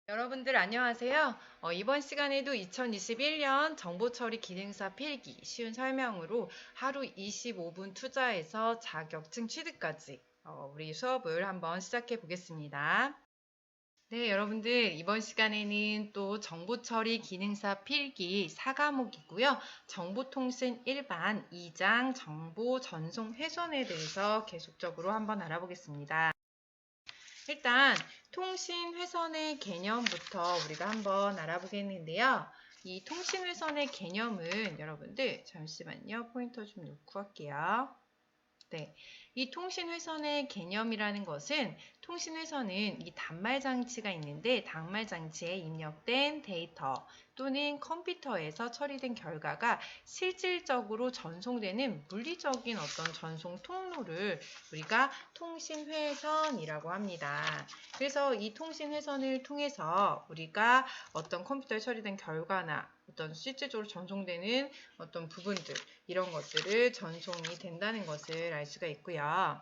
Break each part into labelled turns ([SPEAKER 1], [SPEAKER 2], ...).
[SPEAKER 1] 여러분들 안녕하세요. 이번 시간에도 2021년 정보처리 기능사 필기 쉬운 설명으로 하루 25분 투자해서 자격증 취득까지 우리 수업을 한번 시작해 보겠습니다. 네, 여러분들 이번 시간에는 또 정보처리 기능사 필기 4과목이고요. 정보통신 일반 2장 정보 전송 훼손에 대해서 계속적으로 한번 알아보겠습니다. 일단 통신회선의 개념부터 우리가 한번 알아보겠는데요. 이 통신회선의 개념은 여러분들 잠시만요. 포인터 좀 놓고 할게요. 네, 이 통신회선의 개념이라는 것은 통신회선은 이 단말 장치가 있는데 단말 장치에 입력된 데이터 또는 컴퓨터에서 처리된 결과가 실질적으로 전송되는 물리적인 어떤 전송 통로를 우리가 통신회선이라고 합니다. 그래서 이 통신회선을 통해서 우리가 어떤 컴퓨터에 처리된 결과나 어떤 실질적으로 전송되는 어떤 부분들 이런 것들을 전송이 된다는 것을 알 수가 있고요.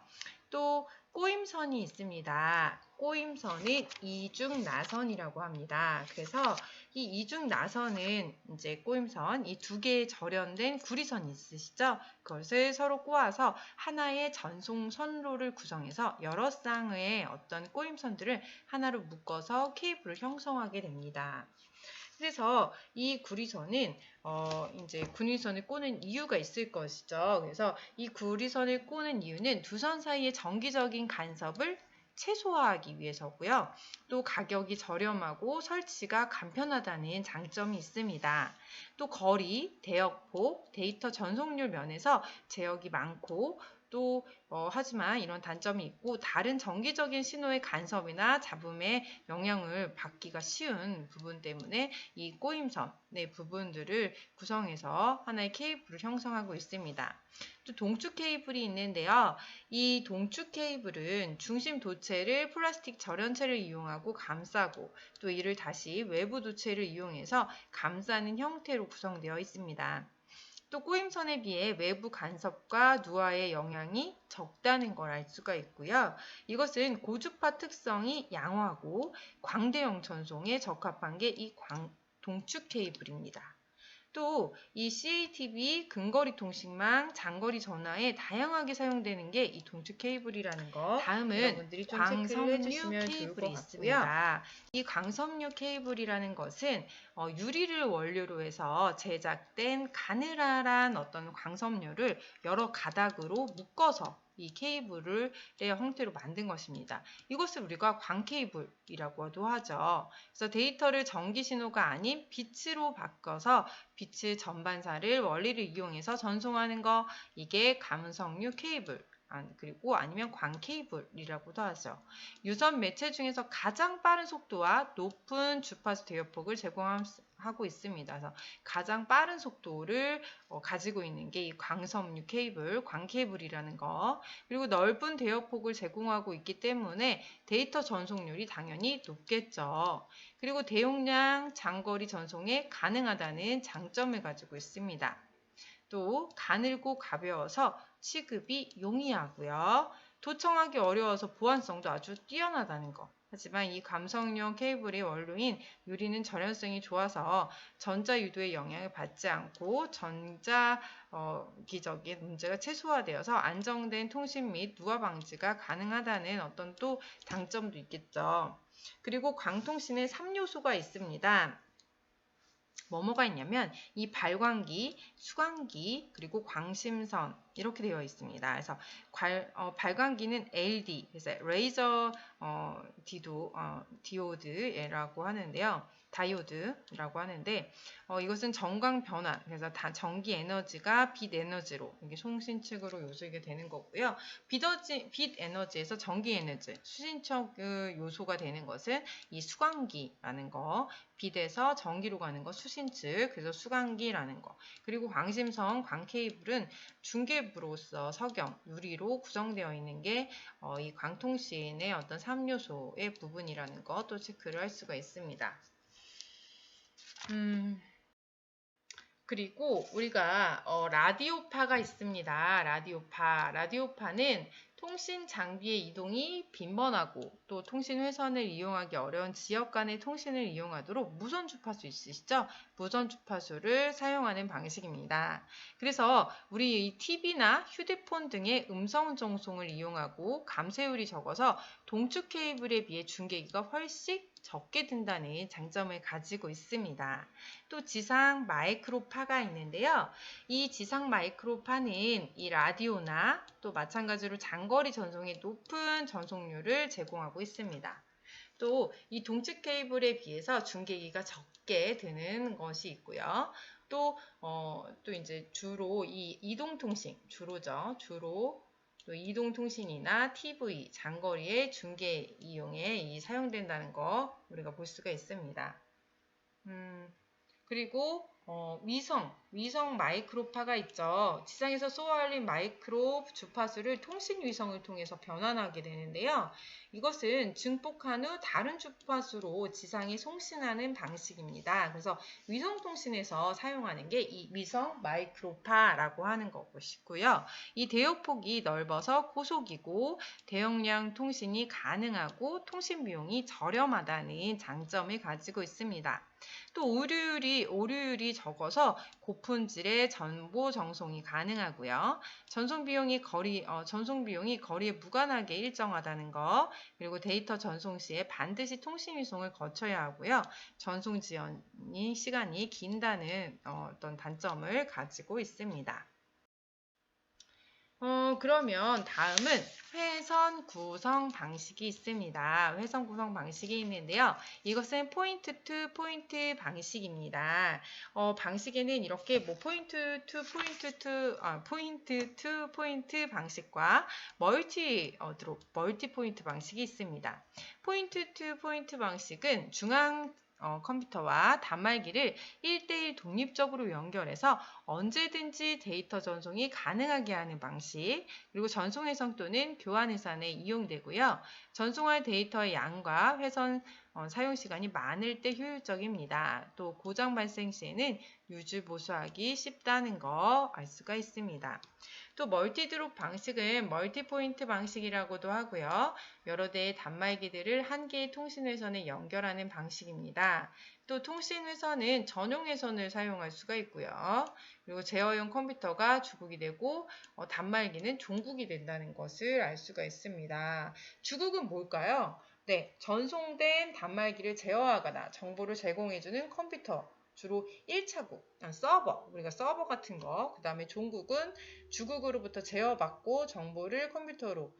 [SPEAKER 1] 또 꼬임선이 있습니다. 꼬임선은 이중나선이라고 합니다. 그래서 이 이중나선은 이제 꼬임선, 이 두 개의 절연된 구리선이 있으시죠? 그것을 서로 꼬아서 하나의 전송 선로를 구성해서 여러 쌍의 어떤 꼬임선들을 하나로 묶어서 케이블을 형성하게 됩니다. 그래서 이 구리선은 이제 구리선을 꼬는 이유가 있을 것이죠. 그래서 이 구리선을 꼬는 이유는 두 선 사이의 정기적인 간섭을 최소화하기 위해서고요. 또 가격이 저렴하고 설치가 간편하다는 장점이 있습니다. 또 거리, 대역폭, 데이터 전송률 면에서 제약이 많고 또 하지만 이런 단점이 있고 다른 정기적인 신호의 간섭이나 잡음에 영향을 받기가 쉬운 부분 때문에 이 꼬임선의 부분들을 구성해서 하나의 케이블을 형성하고 있습니다. 또 동축 케이블이 있는데요. 이 동축 케이블은 중심 도체를 플라스틱 절연체를 이용하고 감싸고 또 이를 다시 외부 도체를 이용해서 감싸는 형태로 구성되어 있습니다. 또 꼬임선에 비해 외부 간섭과 누화의 영향이 적다는 걸 알 수가 있고요. 이것은 고주파 특성이 양호하고 광대형 전송에 적합한 게 이 동축 케이블입니다. 또 이 CATV 근거리 통신망, 장거리 전화에 다양하게 사용되는 게 이 동축 케이블이라는 거. 다음은 광섬유 케이블이 있습니다. 이 광섬유 케이블이라는 것은 유리를 원료로 해서 제작된 가느다란 어떤 광섬유를 여러 가닥으로 묶어서 이 케이블을 형태로 만든 것입니다. 이것을 우리가 광케이블이라고도 하죠. 그래서 데이터를 전기 신호가 아닌 빛으로 바꿔서 빛의 전반사를 원리를 이용해서 전송하는 거, 이게 감성유 케이블. 그리고 아니면 광케이블이라고도 하죠. 유선 매체 중에서 가장 빠른 속도와 높은 주파수 대역폭을 제공하고 있습니다. 그래서 가장 빠른 속도를 가지고 있는 게 이 광섬유 케이블, 광케이블이라는 거. 그리고 넓은 대역폭을 제공하고 있기 때문에 데이터 전송률이 당연히 높겠죠. 그리고 대용량 장거리 전송에 가능하다는 장점을 가지고 있습니다. 또 가늘고 가벼워서 취급이 용이하고요. 도청하기 어려워서 보안성도 아주 뛰어나다는 거. 하지만 이 감성용 케이블의 원료인 유리는 절연성이 좋아서 전자유도의 영향을 받지 않고 전자기적인 문제가 최소화되어서 안정된 통신 및 누화 방지가 가능하다는 어떤 또 장점도 있겠죠. 그리고 광통신에 3요소가 있습니다. 뭐가 있냐면 이 발광기, 수광기, 그리고 광심선 이렇게 되어 있습니다. 그래서 발광기는 LD, 그래서 레이저 디오드라고 하는데요. 다이오드라고 하는데 이것은 전광 변환, 그래서 전기 에너지가 빛 에너지로 이게 송신축으로 요소가 되는 거고요. 빛 에너지에서 전기 에너지, 수신척 요소가 되는 것은 이 수광기라는 거, 빛에서 전기로 가는 거 수신측, 그래서 수광기라는 거. 그리고 광심선, 광케이블은 중계부로서 석영, 유리로 구성되어 있는 게 이 광통신의 어떤 3요소의 부분이라는 거 또 체크를 할 수가 있습니다. 그리고 우리가 라디오파가 있습니다. 라디오파는 통신 장비의 이동이 빈번하고 또 통신 회선을 이용하기 어려운 지역 간의 통신을 이용하도록 무선 주파수 있으시죠? 무선 주파수를 사용하는 방식입니다. 그래서 우리 이 TV나 휴대폰 등의 음성 전송을 이용하고 감쇄율이 적어서 동축 케이블에 비해 중계기가 훨씬 적게 든다는 장점을 가지고 있습니다. 또 지상 마이크로파가 있는데요. 이 지상 마이크로파는 이 라디오나 또 마찬가지로 장거리 전송에 높은 전송률을 제공하고 있습니다. 또 이 동측 케이블에 비해서 중계기가 적게 드는 것이 있고요. 또 이제 주로 이 이동통신, 주로 또 이동통신이나 TV, 장거리의 중계 이용에 사용된다는 거 우리가 볼 수가 있습니다. 그리고 위성 마이크로파가 있죠. 지상에서 쏘아올린 마이크로 주파수를 통신 위성을 통해서 변환하게 되는데요. 이것은 증폭한 후 다른 주파수로 지상에 송신하는 방식입니다. 그래서 위성 통신에서 사용하는 게 이 위성 마이크로파라고 하는 것이고요. 이 대역폭이 넓어서 고속이고 대용량 통신이 가능하고 통신 비용이 저렴하다는 장점을 가지고 있습니다. 또 오류율이 적어서 고품질의 정보 전송이 가능하고요. 전송 비용이 거리에 무관하게 일정하다는 거, 그리고 데이터 전송 시에 반드시 통신 위성을 거쳐야 하고요. 전송 지연이 시간이 긴다는 어떤 단점을 가지고 있습니다. 그러면 다음은 회선 구성 방식이 있습니다. 회선 구성 방식이 있는데요. 이것은 포인트 투 포인트 방식입니다. 방식에는 이렇게 포인트 투 포인트 방식과 멀티 포인트 방식이 있습니다. 포인트 투 포인트 방식은 중앙 컴퓨터와 단말기를 1대1 독립적으로 연결해서 언제든지 데이터 전송이 가능하게 하는 방식, 그리고 전송 해선 또는 교환 해선에 이용되고요. 전송할 데이터의 양과 회선 사용 시간이 많을 때 효율적입니다. 또 고장 발생 시에는 유지 보수하기 쉽다는 거 알 수가 있습니다. 또 멀티드롭 방식은 멀티포인트 방식이라고도 하고요. 여러 대의 단말기들을 한 개의 통신회선에 연결하는 방식입니다. 또 통신회선은 전용 회선을 사용할 수가 있고요. 그리고 제어용 컴퓨터가 주국이 되고 단말기는 종국이 된다는 것을 알 수가 있습니다. 주국은 뭘까요? 네, 전송된 단말기를 제어하거나 정보를 제공해주는 컴퓨터. 주로 1차국, 서버, 우리가 서버 같은 거, 그 다음에 종국은 주국으로부터 제어받고 정보를 컴퓨터로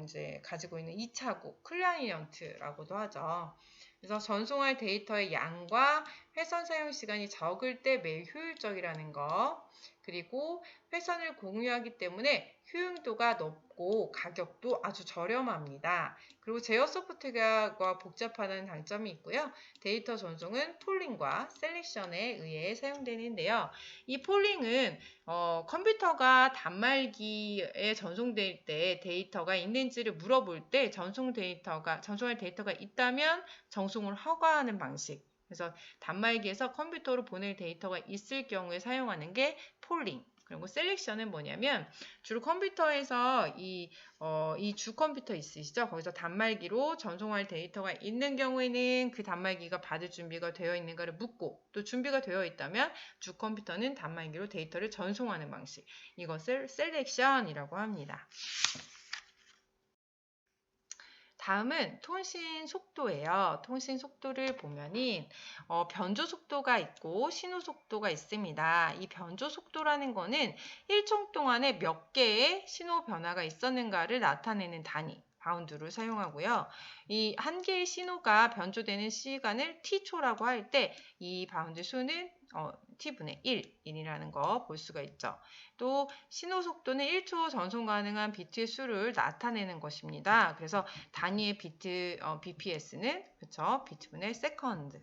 [SPEAKER 1] 이제 가지고 있는 2차국, 클라이언트라고도 하죠. 그래서 전송할 데이터의 양과 회선 사용 시간이 적을 때 매우 효율적이라는 거, 그리고 회선을 공유하기 때문에 효용도가 높고 가격도 아주 저렴합니다. 그리고 제어 소프트웨어가 복잡하다는 장점이 있고요. 데이터 전송은 폴링과 셀렉션에 의해 사용되는데요. 이 폴링은 컴퓨터가 단말기에 전송될 때 데이터가 있는지를 물어볼 때 전송할 데이터가 있다면 전송을 허가하는 방식. 그래서 단말기에서 컴퓨터로 보낼 데이터가 있을 경우에 사용하는 게 폴링. 그리고 셀렉션은 뭐냐면 주로 컴퓨터에서 이 주 컴퓨터 있으시죠? 거기서 단말기로 전송할 데이터가 있는 경우에는 그 단말기가 받을 준비가 되어 있는가를 묻고 또 준비가 되어 있다면 주 컴퓨터는 단말기로 데이터를 전송하는 방식. 이것을 셀렉션이라고 합니다. 다음은 통신 속도예요. 통신 속도를 보면은 변조 속도가 있고 신호 속도가 있습니다. 이 변조 속도라는 거는 일정 동안에 몇 개의 신호 변화가 있었는가를 나타내는 단위. 바운드를 사용하고요. 이 한 개의 신호가 변조되는 시간을 t초라고 할 때 이 바운드 수는 t분의 1이라는 거 볼 수가 있죠. 또 신호 속도는 1초 전송 가능한 비트의 수를 나타내는 것입니다. 그래서 단위의 비트 bps는 그렇죠. 비트분의 세컨드.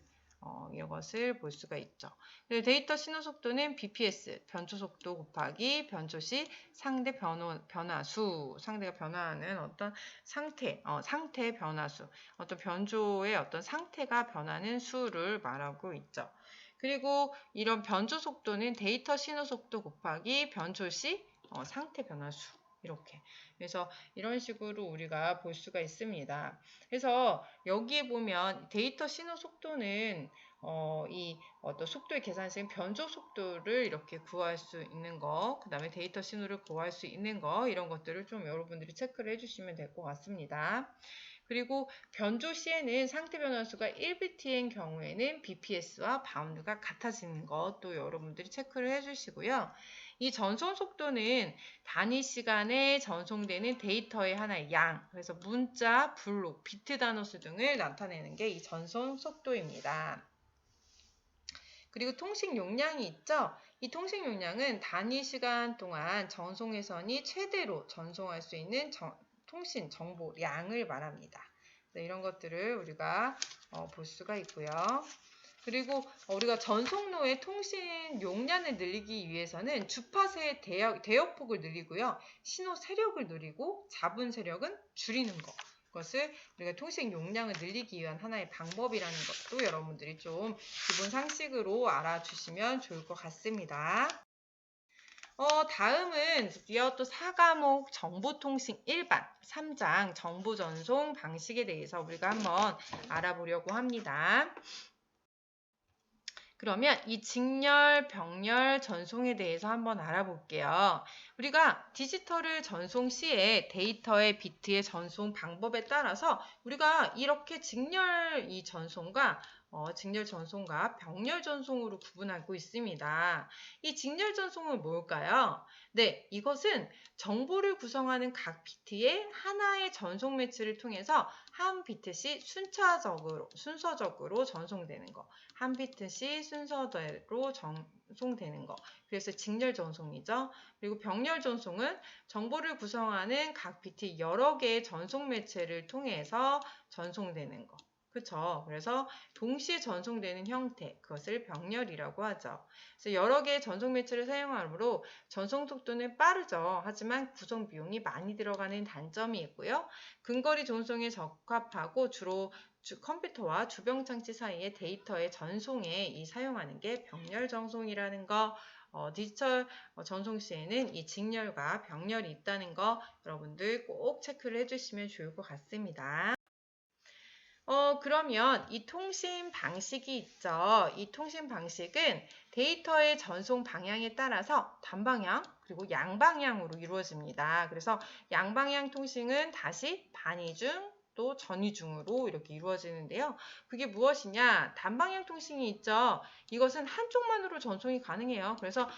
[SPEAKER 1] 이것을 볼 수가 있죠. 그리고 데이터 신호 속도는 bps, 변조 속도 곱하기 변조 시 상대 변화수, 상대가 변화하는 어떤 상태 변화수, 어떤 변조의 어떤 상태가 변하는 수를 말하고 있죠. 그리고 이런 변조 속도는 데이터 신호 속도 곱하기 변조 시 상태 변화수. 이렇게. 그래서 이런 식으로 우리가 볼 수가 있습니다. 그래서 여기에 보면 데이터 신호 속도는 이 어떤 속도의 계산식 변조 속도를 이렇게 구할 수 있는 거, 그 다음에 데이터 신호를 구할 수 있는 거, 이런 것들을 좀 여러분들이 체크를 해주시면 될 것 같습니다. 그리고 변조 시에는 상태 변환수가 1비트인 경우에는 BPS와 바운드가 같아지는 것도 여러분들이 체크를 해주시고요. 이 전송 속도는 단위 시간에 전송되는 데이터의 하나의 양, 그래서 문자, 블록, 비트 단어수 등을 나타내는 게 이 전송 속도입니다. 그리고 통신 용량이 있죠? 이 통신 용량은 단위 시간 동안 전송회선이 최대로 전송할 수 있는 통신 정보량을 말합니다. 이런 것들을 우리가 볼 수가 있고요. 그리고 우리가 전송로의 통신 용량을 늘리기 위해서는 주파수의 대역폭을 늘리고요. 신호 세력을 늘리고 잡은 세력은 줄이는 것. 그것을 우리가 통신 용량을 늘리기 위한 하나의 방법이라는 것도 여러분들이 좀 기본 상식으로 알아주시면 좋을 것 같습니다. 다음은 드디어 또 4과목 정보통신 일반 3장 정보전송 방식에 대해서 우리가 한번 알아보려고 합니다. 그러면 이 직렬, 병렬 전송에 대해서 한번 알아볼게요. 우리가 디지털을 전송 시에 데이터의 비트의 전송 방법에 따라서 우리가 이렇게 직렬 전송과 병렬 전송으로 구분하고 있습니다. 이 직렬 전송은 뭘까요? 네, 이것은 정보를 구성하는 각 비트의 하나의 전송 매치를 통해서 한 비트씩 순서적으로 전송되는 거. 한 비트씩 순서대로 전송되는 거. 그래서 직렬 전송이죠. 그리고 병렬 전송은 정보를 구성하는 각 비트 여러 개의 전송 매체를 통해서 전송되는 거. 그렇죠. 그래서 동시에 전송되는 형태, 그것을 병렬이라고 하죠. 그래서 여러 개의 전송 매체를 사용하므로 전송 속도는 빠르죠. 하지만 구성 비용이 많이 들어가는 단점이 있고요. 근거리 전송에 적합하고 주로 컴퓨터와 주변 장치 사이의 데이터의 전송에 사용하는 게 병렬 전송이라는 거, 디지털 전송 시에는 이 직렬과 병렬이 있다는 거 여러분들 꼭 체크를 해주시면 좋을 것 같습니다. 그러면 이 통신 방식이 있죠. 이 통신 방식은 데이터의 전송 방향에 따라서 단방향 그리고 양방향으로 이루어집니다. 그래서 양방향 통신은 다시 반이중 또 전이중으로 이렇게 이루어지는데요. 그게 무엇이냐? 단방향 통신이 있죠. 이것은 한쪽만으로 전송이 가능해요. 그래서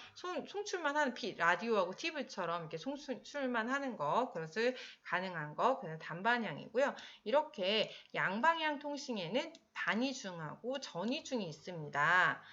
[SPEAKER 1] 송출만 하는 라디오하고 TV처럼 이렇게 송출만 하는 거, 그것을 가능한 거, 그냥 단방향이고요. 이렇게 양방향 통신에는 단이중하고 전이중이 있습니다.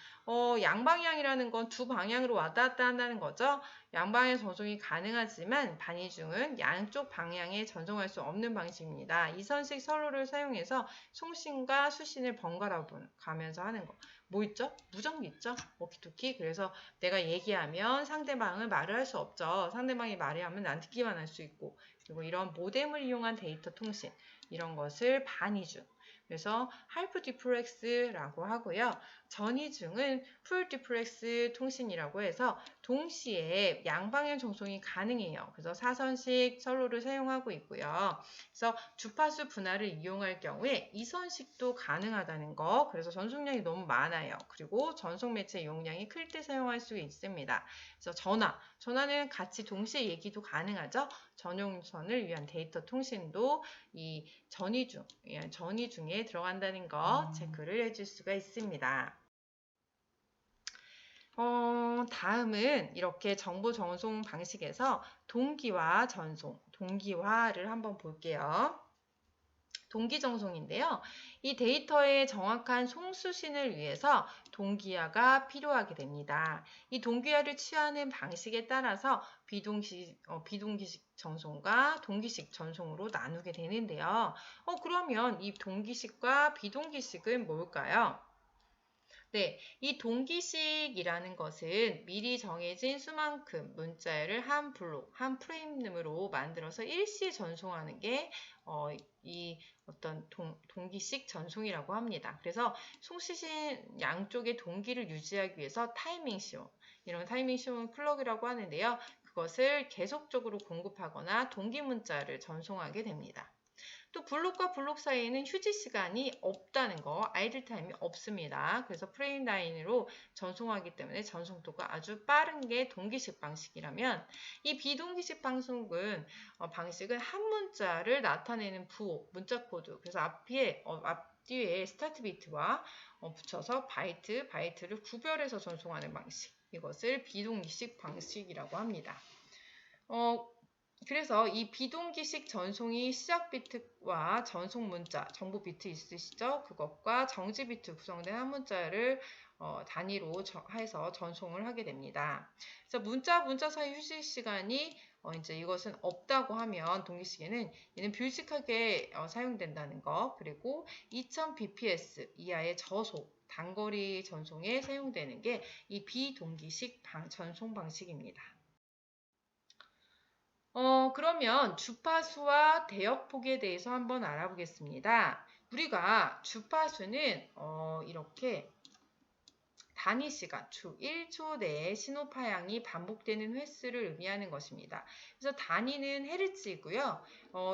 [SPEAKER 1] 양방향이라는 건 두 방향으로 왔다 갔다 한다는 거죠. 양방향 전송이 가능하지만 반이중은 양쪽 방향에 전송할 수 없는 방식입니다. 이선식 선로를 사용해서 송신과 수신을 번갈아 가면서 하는 거. 뭐 있죠? 무전기 있죠? 워키토키. 그래서 내가 얘기하면 상대방은 말을 할 수 없죠. 상대방이 말하면 난 듣기만 할 수 있고. 그리고 이런 모뎀을 이용한 데이터 통신. 이런 것을 반이중. 그래서 할프 디플렉스라고 하고요. 전이중은 풀 디플렉스 통신이라고 해서 동시에 양방향 전송이 가능해요. 그래서 사선식 선로를 사용하고 있고요. 그래서 주파수 분할을 이용할 경우에 이선식도 가능하다는 거. 그래서 전송량이 너무 많아요. 그리고 전송 매체 용량이 클 때 사용할 수 있습니다. 그래서 전화는 같이 동시에 얘기도 가능하죠. 전용선을 위한 데이터 통신도 이 전이중에 들어간다는 거 체크를 해줄 수가 있습니다. 다음은 이렇게 정보 전송 방식에서 동기화 전송, 동기화를 한번 볼게요. 동기전송인데요. 이 데이터의 정확한 송수신을 위해서 동기화가 필요하게 됩니다. 이 동기화를 취하는 방식에 따라서 비동기식 전송과 동기식 전송으로 나누게 되는데요. 그러면 이 동기식과 비동기식은 뭘까요? 네, 이 동기식이라는 것은 미리 정해진 수만큼 문자를 한 블록, 한 프레임으로 만들어서 일시에 전송하는 게 이 어떤 동기식 전송이라고 합니다. 그래서 송수신 양쪽의 동기를 유지하기 위해서 타이밍 시온, 이런 타이밍 시온 플러그라고 하는데요. 그것을 계속적으로 공급하거나 동기 문자를 전송하게 됩니다. 또 블록과 블록 사이에는 휴지 시간이 없다는 거, 아이들 타임이 없습니다. 그래서 프레임 라인으로 전송하기 때문에 전송도가 아주 빠른 게 동기식 방식이라면 이 비동기식 방식은 한 문자를 나타내는 부호, 문자 코드, 그래서 앞뒤에 스타트 비트와 붙여서 바이트를 구별해서 전송하는 방식. 이것을 비동기식 방식이라고 합니다. 그래서 이 비동기식 전송이 시작 비트와 전송 문자, 정보 비트 있으시죠? 그것과 정지 비트 구성된 한 문자를 단위로 해서 전송을 하게 됩니다. 그래서 문자 사이 휴식 시간이 이제 이것은 없다고 하면 동기식에는 얘는 불식하게 사용된다는 거, 그리고 2000 bps 이하의 저속 단거리 전송에 사용되는 게 이 비동기식 전송 방식입니다. 그러면 주파수와 대역폭에 대해서 한번 알아보겠습니다. 우리가 주파수는 이렇게 단위 시간, 1초 내에 신호 파양이 반복되는 횟수를 의미하는 것입니다. 그래서 단위는 헤르츠이고요.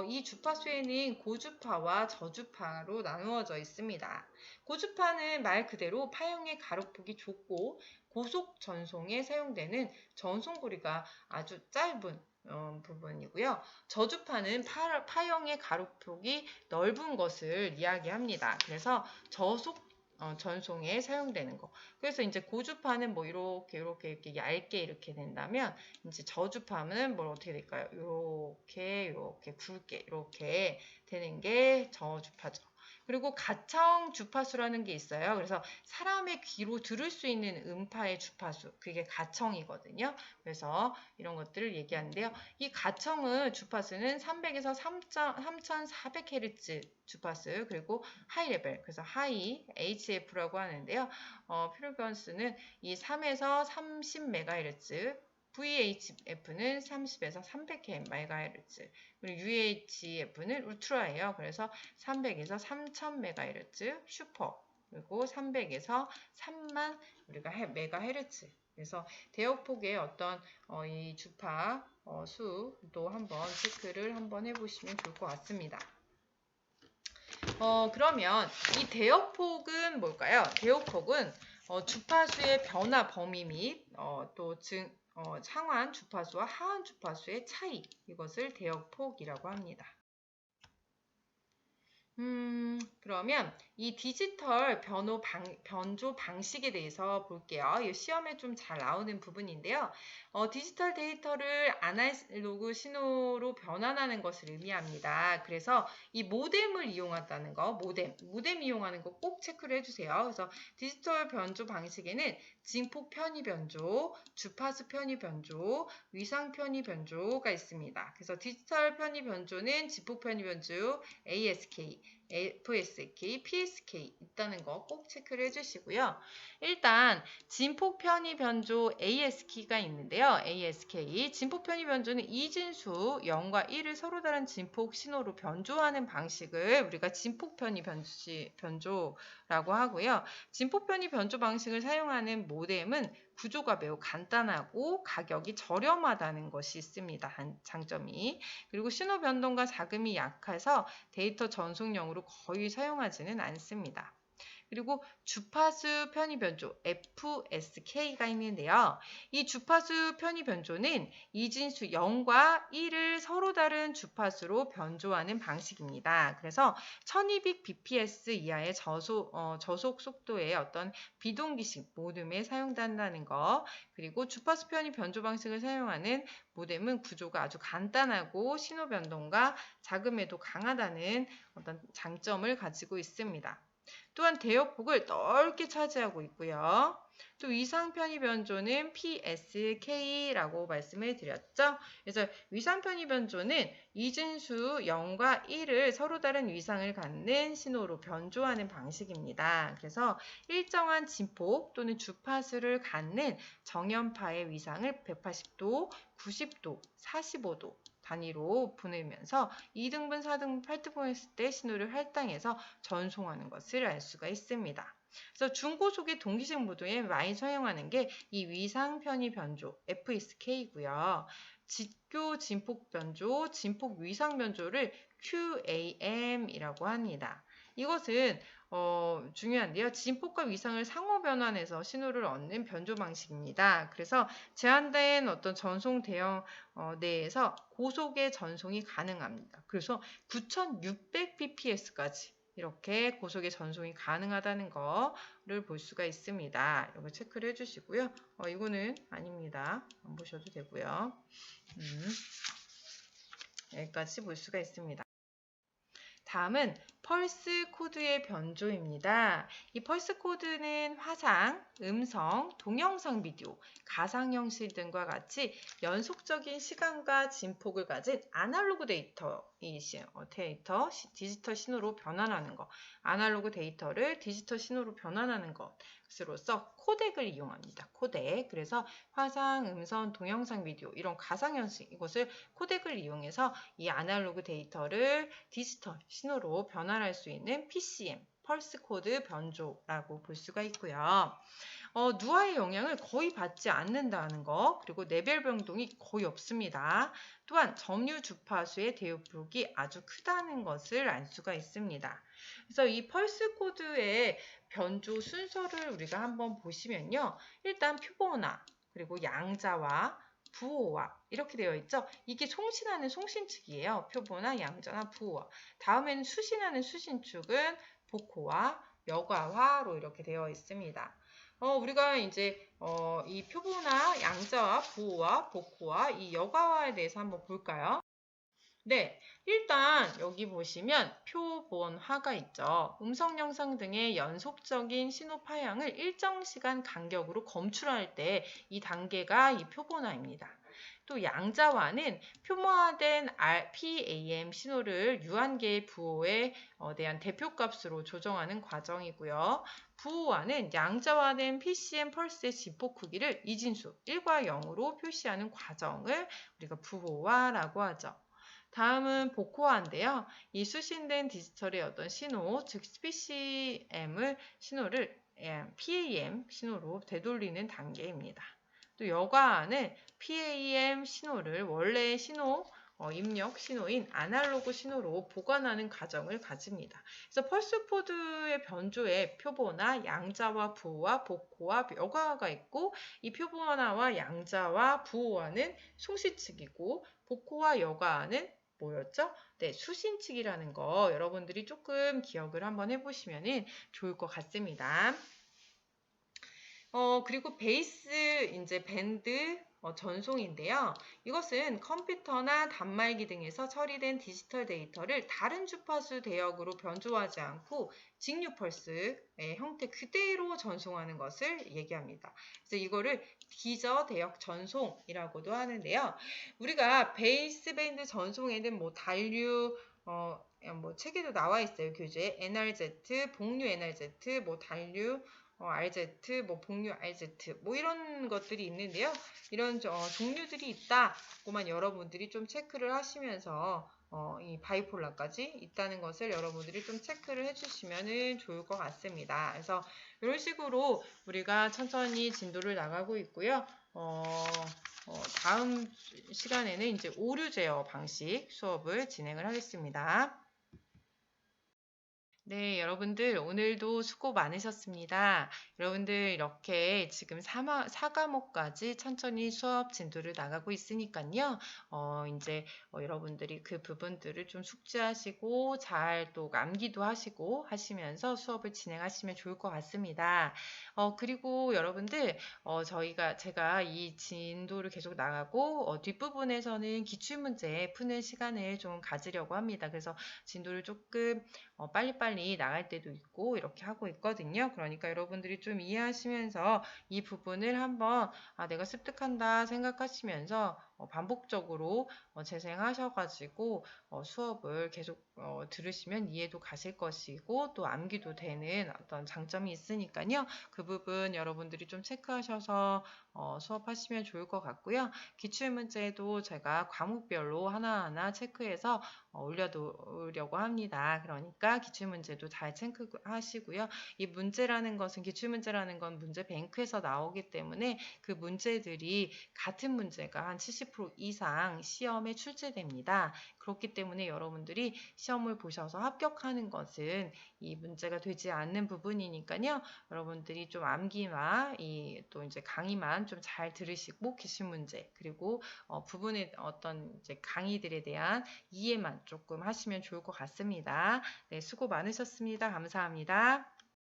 [SPEAKER 1] 이 주파수에는 고주파와 저주파로 나누어져 있습니다. 고주파는 말 그대로 파형의 가속폭이 좁고 고속 전송에 사용되는 전송거리가 아주 짧은 부분이고요. 저주파는 파형의 가속폭이 넓은 것을 이야기합니다. 그래서 저속 전송에 사용되는 거. 그래서 이제 고주파는 뭐 이렇게 얇게 이렇게 된다면 이제 저주파는 뭐 어떻게 될까요? 이렇게 굵게 이렇게 되는 게 저주파죠. 그리고 가청 주파수라는 게 있어요. 그래서 사람의 귀로 들을 수 있는 음파의 주파수, 그게 가청이거든요. 그래서 이런 것들을 얘기하는데요. 이 가청의 주파수는 300에서 3400Hz 주파수, 그리고 하이 레벨, 그래서 하이 HF라고 하는데요. 프리퀀스는 이 3에서 30MHz, VHF는 30에서 300MHz, 그리고 UHF는 울트라예요. 그래서 300에서 3000MHz 슈퍼, 그리고 300에서 3만 우리가 메가헤르츠. 그래서 대역폭의 어떤 이 주파 수도 한번 체크를 한번 해보시면 좋을 것 같습니다. 그러면 이 대역폭은 뭘까요? 대역폭은 주파수의 변화 범위 및 상환 주파수와 하환 주파수의 차이, 이것을 대역폭이라고 합니다. 그러면 이 디지털 변조 방식에 대해서 볼게요. 이 시험에 좀 잘 나오는 부분인데요. 디지털 데이터를 아날로그 신호로 변환하는 것을 의미합니다. 그래서 이 모뎀을 이용한다는 거, 모뎀 이용하는 거 꼭 체크를 해주세요. 그래서 디지털 변조 방식에는 진폭 편의 변조, 주파수 편의 변조, 위상 편의 변조가 있습니다. 그래서 디지털 편의 변조는 진폭 편의 변조, ASK, FSK, PSK 있다는 거 꼭 체크를 해주시고요. 일단 진폭 편의 변조 ASK가 있는데요. ASK, 진폭 편의 변조는 이진수 0과 1을 서로 다른 진폭 신호로 변조하는 방식을 우리가 진폭 편의 변조라고 하고요. 진폭 편의 변조 방식을 사용하는 모뎀은 구조가 매우 간단하고 가격이 저렴하다는 것이 있습니다. 장점이. 그리고 신호 변동과 자금이 약해서 데이터 전송용으로 거의 사용하지는 않습니다. 그리고 주파수 편의 변조 FSK가 있는데요. 이 주파수 편의 변조는 이진수 0과 1을 서로 다른 주파수로 변조하는 방식입니다. 그래서 1200bps 이하의 저속 속도의 어떤 비동기식 모뎀에 사용된다는 거, 그리고 주파수 편의 변조 방식을 사용하는 모뎀은 구조가 아주 간단하고 신호 변동과 자금에도 강하다는 어떤 장점을 가지고 있습니다. 또한 대역폭을 넓게 차지하고 있고요. 또 위상 편의 변조는 PSK라고 말씀을 드렸죠. 그래서 위상 편의 변조는 이진수 0과 1을 서로 다른 위상을 갖는 신호로 변조하는 방식입니다. 그래서 일정한 진폭 또는 주파수를 갖는 정연파의 위상을 180도, 90도, 45도 단위로 보내면서 2등분, 4등분, 8등분 했을 때 신호를 할당해서 전송하는 것을 알 수가 있습니다. 그래서 중고속의 동기식 모드에 많이 사용하는 게 이 위상 편의 변조 FSK고요. 직교 진폭 변조, 진폭 위상 변조를 QAM이라고 합니다. 이것은 중요한데요. 진폭과 위상을 상호 변환해서 신호를 얻는 변조 방식입니다. 그래서 제한된 어떤 전송 대형 내에서 고속의 전송이 가능합니다. 그래서 9600bps까지 이렇게 고속의 전송이 가능하다는 거를 볼 수가 있습니다. 이거 체크를 해주시고요. 이거는 아닙니다. 안 보셔도 되고요. 여기까지 볼 수가 있습니다. 다음은 펄스 코드의 변조입니다. 이 펄스 코드는 화상, 음성, 동영상 비디오, 가상 형식 등과 같이 연속적인 시간과 진폭을 가진 아날로그 디지털 신호로 변환하는 것, 아날로그 데이터를 디지털 신호로 변환하는 것으로서 코덱을 이용합니다. 코덱. 그래서 화상, 음성, 동영상 비디오 이런 가상 형식 이것을 코덱을 이용해서 이 아날로그 데이터를 디지털 신호로 변환할 수 있는 PCM, 펄스 코드 변조라고 볼 수가 있고요. 누아의 영향을 거의 받지 않는다는 거, 그리고 내별 변동이 거의 없습니다. 또한 점유 주파수의 대역폭이 아주 크다는 것을 알 수가 있습니다. 그래서 이 펄스 코드의 변조 순서를 우리가 한번 보시면요. 일단 표본화, 그리고 양자와 부호화 이렇게 되어 있죠. 이게 송신하는 송신축이에요. 표본화, 양자나 부호화. 다음에는 수신하는 수신축은 복호화, 여과화로 이렇게 되어 있습니다. 우리가 이제 이 표본화, 양자화, 부호화, 복호화, 이 여과화에 대해서 한번 볼까요? 네, 일단 여기 보시면 표본화가 있죠. 음성, 영상 등의 연속적인 신호 파형을 일정 시간 간격으로 검출할 때 이 단계가 이 표본화입니다. 또 양자화는 표모화된 PAM 신호를 유한계의 부호에 대한 대표값으로 조정하는 과정이고요. 부호화는 양자화된 PCM 펄스의 진폭 크기를 이진수 1과 0으로 표시하는 과정을 우리가 부호화라고 하죠. 다음은 복호화인데요. 이 수신된 디지털의 어떤 신호, 즉 PCM을 신호를 PAM 신호로 되돌리는 단계입니다. 또 여과는 PAM 신호를 원래의 신호 입력 신호인 아날로그 신호로 보관하는 과정을 가집니다. 그래서 펄스 코드의 변조에 표본화, 양자화, 부호화, 복호화, 여과화가 있고 이 표본화와 양자화, 부호화는 송시측이고 복호화, 여과화는 뭐였죠? 네, 수신측이라는 거 여러분들이 조금 기억을 한번 해보시면 좋을 것 같습니다. 그리고 베이스 이제 밴드 전송인데요. 이것은 컴퓨터나 단말기 등에서 처리된 디지털 데이터를 다른 주파수 대역으로 변조하지 않고 직류 펄스의 형태 그대로 전송하는 것을 얘기합니다. 그래서 이거를 기저 대역 전송이라고도 하는데요. 우리가 베이스 밴드 전송에는 뭐 단류 뭐 책에도 나와 있어요. 교재에 NRZ, 복류 NRZ, 뭐 단류 RZ, 뭐 복류 RZ, 뭐 이런 것들이 있는데요. 이런 종류들이 있다고만 여러분들이 좀 체크를 하시면서 이 바이폴라까지 있다는 것을 여러분들이 좀 체크를 해주시면 좋을 것 같습니다. 그래서 이런 식으로 우리가 천천히 진도를 나가고 있고요. 다음 시간에는 이제 오류 제어 방식 수업을 진행을 하겠습니다. 네, 여러분들 오늘도 수고 많으셨습니다. 여러분들 이렇게 지금 4과목까지 천천히 수업 진도를 나가고 있으니까요. 이제 여러분들이 그 부분들을 좀 숙지하시고 잘 또 암기도 하시고 하시면서 수업을 진행하시면 좋을 것 같습니다. 그리고 여러분들 제가 이 진도를 계속 나가고 뒷부분에서는 기출문제 푸는 시간을 좀 가지려고 합니다. 그래서 진도를 조금 빨리빨리 나갈 때도 있고 이렇게 하고 있거든요. 그러니까 여러분들이 좀 이해하시면서 이 부분을 한번 내가 습득한다 생각하시면서 반복적으로 재생하셔가지고 수업을 계속 들으시면 이해도 가실 것이고 또 암기도 되는 어떤 장점이 있으니까요. 그 부분 여러분들이 좀 체크하셔서 수업하시면 좋을 것 같고요. 기출문제도 제가 과목별로 하나하나 체크해서 올려놓으려고 합니다. 그러니까 기출문제도 잘 체크하시고요. 이 문제라는 것은 기출문제라는 건 문제뱅크에서 나오기 때문에 그 문제들이 같은 문제가 한 70% 이상 시험에 출제됩니다. 그렇기 때문에 여러분들이 시험을 보셔서 합격하는 것은 이 문제가 되지 않는 부분이니까요. 여러분들이 좀 암기나 또 이제 강의만 좀 잘 들으시고 기출문제 그리고 부분의 어떤 이제 강의들에 대한 이해만 조금 하시면 좋을 것 같습니다. 네, 수고 많으셨습니다. 감사합니다.